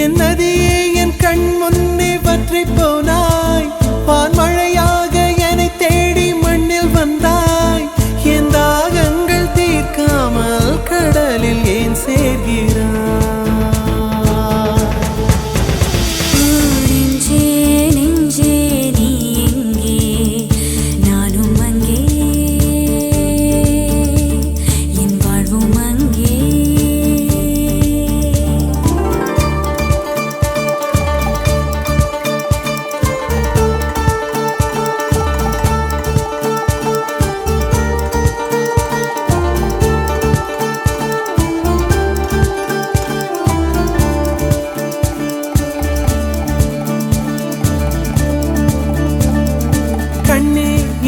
என் நதியே என் கண் முன்னே வற்றி போனாய் வான்மழையாக என்னை தேடி மண்ணில் வந்தாய் என் தாகங்கள் தீர்க்காமல் கடலில் ஏன் சேர்கிறாய்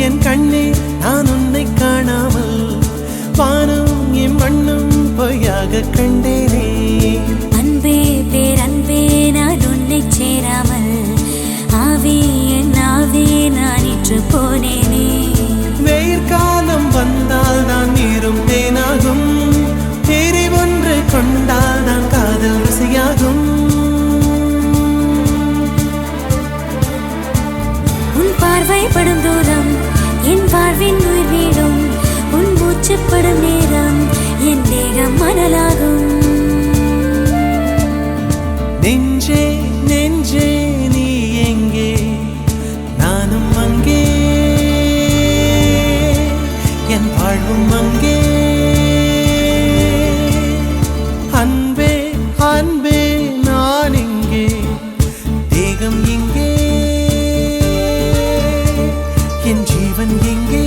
என் கண்ணே நான் உன்னை காணாமல் வானம் என் மண்ணும் பொய்யாக கண்டேனே அன்பே பேரன்பே நான் உன்னை சேராமல் ஆவி என் ஆவி நான் இன்று போனேனே வெயிற்காலம் வந்தால் தான் நீரும் தேனாகும் தேரி ஒன்று கொண்டால் தான் காதல் ருசியாகும் உன் பார்வைப்படும் தூரம் என் வாழ்வின் உயிர் வீடும் உன் மூச்சுப்படும் நேரம் என் தேகம் மணலாகும் நெஞ்சே நெஞ்சே நீ எங்கே நானும் அங்கே என் வாழ்வும் அங்கே அன்பே அன்பே நான் இங்கே தேகம் இங்கே என் ஜீவன் எங்கே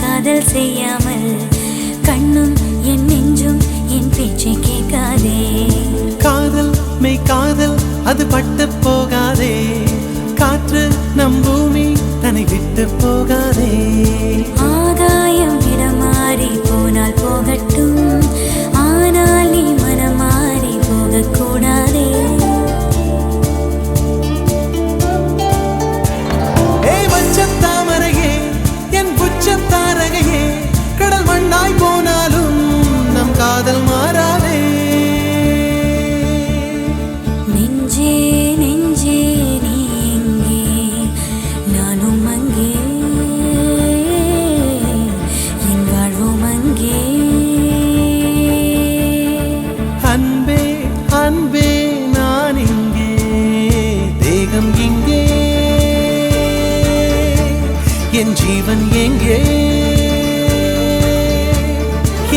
காதல் செய்யாமல் கண்ணும் என் நெஞ்சும் என் பேச்சை கேட்காதே காதல் மெய் காதல் அது பட்டு போகாதே காற்று நம் பூமி தன்னை விட்டு போகாதே ஆகாயம் இடமாறி போனால் போகட்டும் ஆனால் நீ மனம் மாறி போகக்கூடாதே தாமரையே என் புச்சத்தாரகையே கடல் மண்ணாய் போனாலும் நம் காதல் மாறாதே நெஞ்சே நெஞ்சே நீ எங்கே நானும் அங்கே என் வாழ்வும் அங்கே அன்பே அன்பே நான் இங்கே தேகம் இங்கே என் ஜீவன் எங்கே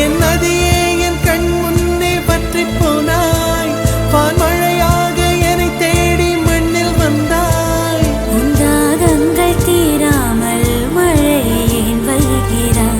என் நதியே என் கண் முன்னே பற்றி போனாய் வான்மழையாக என்னை தேடி மண்ணில் வந்தாய் உன் தாகங்கள் தீராமல் மழை ஏன் வைகிறாய்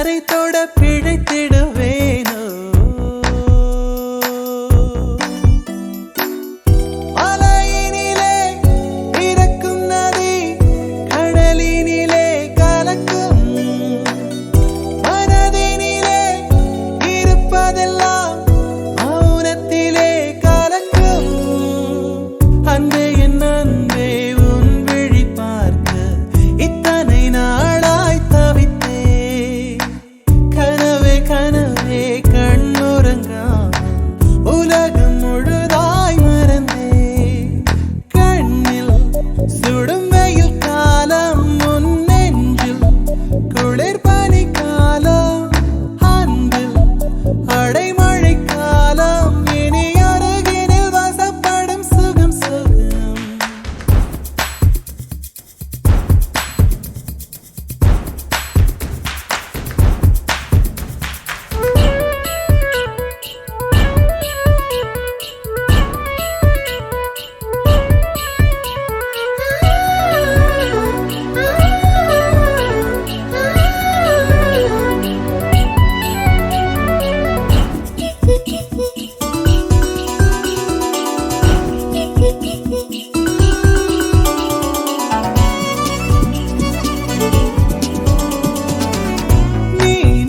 அதை தொட பிழைத்திடுவேனோ மலையினிலே பிறக்கும் நதி கடலினிலே கலக்கும் மனதினிலே இருப்பதெல்லாம் மௌனத்திலே கலக்கும் அன்பே என் அன்பே உன் விழி பார்க்க இத்தனை நாளாய் தவித்தே கனவே கனவே கண்ணுறங்காமல் உலகம் முழுதாய் மறந்தே கண்ணில் சுடும் வெயில் காலம் முன் நெஞ்சில் குளிர் பனி காலம் அன்பில் அடைமழை காலம் இனி அருகினில் வசப்படும் சுகம் சுகம்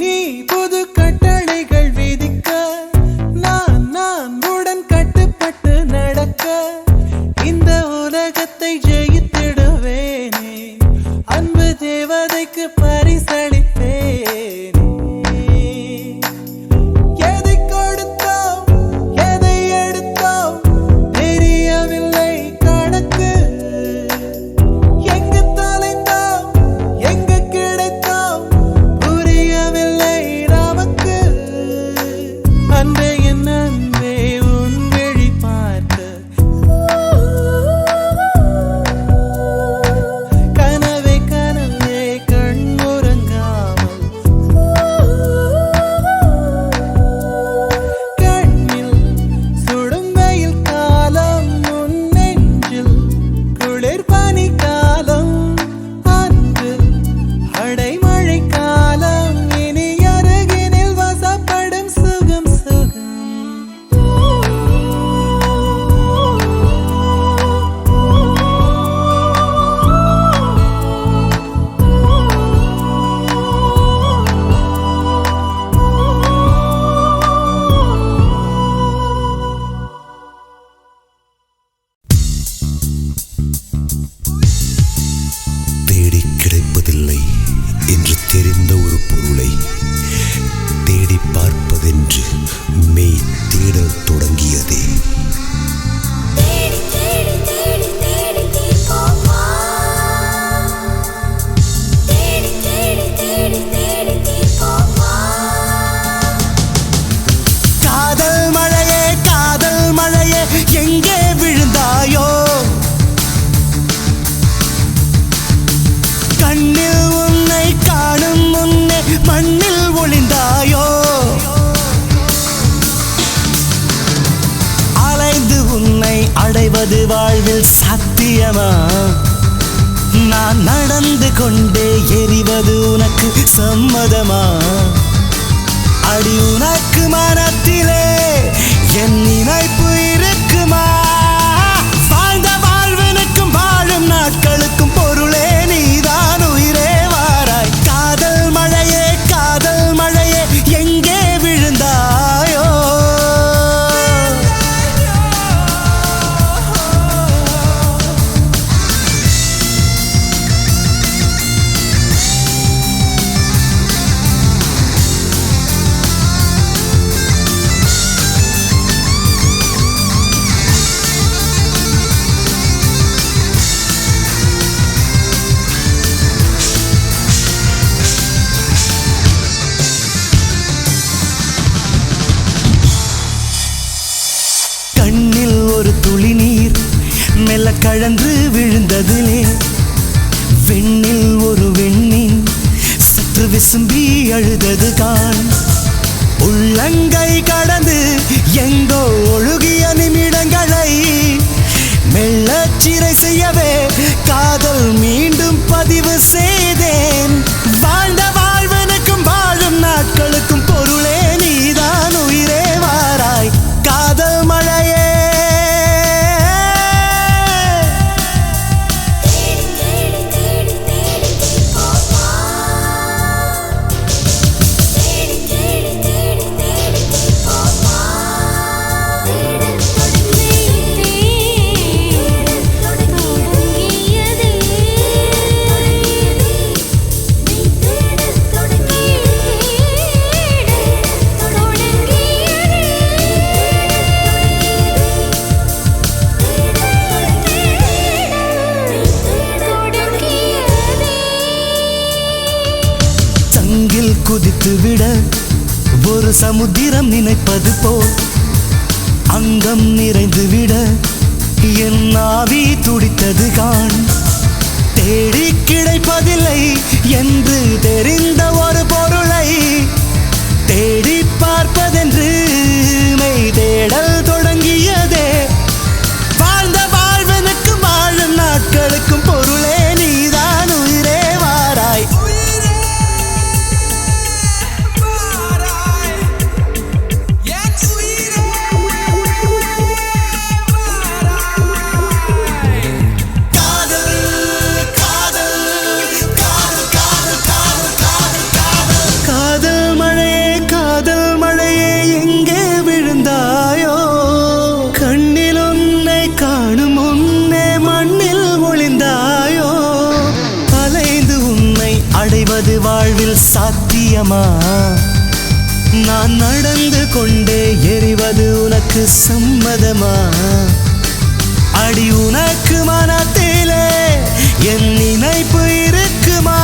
நீ புது கட்டளைகள் விதிக்க நான் உடன் கட்டுப்பட்டு நடக்க இந்த உலகத்தை ஜெயித்திடுவேனே அன்பு தேவதைக்கு பரிசளிப்பேனே எதை கொடுத்தோம் எதை எடுத்தோம் தெரியவில்லை கணக்கு எங்கு தொலைந்தோம் எங்கு கிடைத்தோம் புரியவில்லை நமக்கு அன்பே என் அன்பே உன் விழி பார்க்க கனவே கனவே கண்ணுறங்காமல் கண்ணில் சுடும் வெயில் காலம் முன் நெஞ்சில் குளிர் பனி காலம் அன்று அடைமழை காலம் இனி அருகினில் வசப்படும் சுகம் சுகம் தேடி கிடைப்பதில்லை என்று தெரிந்த ஒரு பொருளை தேடி பார்ப்பதென்று மெய் தேடல் தொடங்கியதே. தேடி தேடி தேடி தேடி தீர்ப்போமா தேடி தேடி தேடி தேடி தீர்ப்போமா காதல் மழையே எங்கே விழுந்தாயோ கண்ணில் உன்னை காணும் முன்னே மண்ணில் ஒளிந்தாயோ அலைந்து உன்னை அடைவது வாழ்வில் சத்தியமா நான் நடந்து கொண்டே எரிவது உனக்கு சம்மதமா அடி உனக்கு மனத்திலே என் நினைப்பு இருக்குமா வாழ்ந்த வாழ்வனுக்கும் வாழும் நாட்களுக்கும் பொருளே நீதான் உயிரே வாராய் காதல் மழையே எங்கே விழுந்தாயோ கண்ணில் ஒரு துளி நீர் மெல்ல கழன்று விழுந்ததிலே வெண்ணில் ஒரு வெண்ணின் சற்று விசும்பி அழுதது கான் உள்ளங்கை கடந்து எங்கோ ஒழுகிய நிமிடங்களை மெல்லச் சிறை செய்யவே காதல் மீண்டும் பதிவு செய்தேன் வாழ்ந்த வாழ்வனுக்கும் வாழும் மூங்கில் குதித்து விட ஒரு சமுத்திரம் நினைப்பது போல் அங்கம் நிறைந்து விட என் ஆவி துடித்தது காண். தேடி கிடைப்பதில்லை என்று தெரிந்த ஒரு பொருளை தேடி பார்ப்பதென்று மெய் தேடல் தொடங்கியதே. வாழ்ந்த வாழ்வனுக்கும் வாழும் நாட்களுக்கும் பொருளே நீதான் உயிரே வாராய். அடைவது வாழ்வில் சாத்தியமா? நான் நடந்து கொண்டே எறிவது உனக்கு சம்மதமா? அடி உனக்கு மனத்திலே என் நினைப்பு இருக்குமா?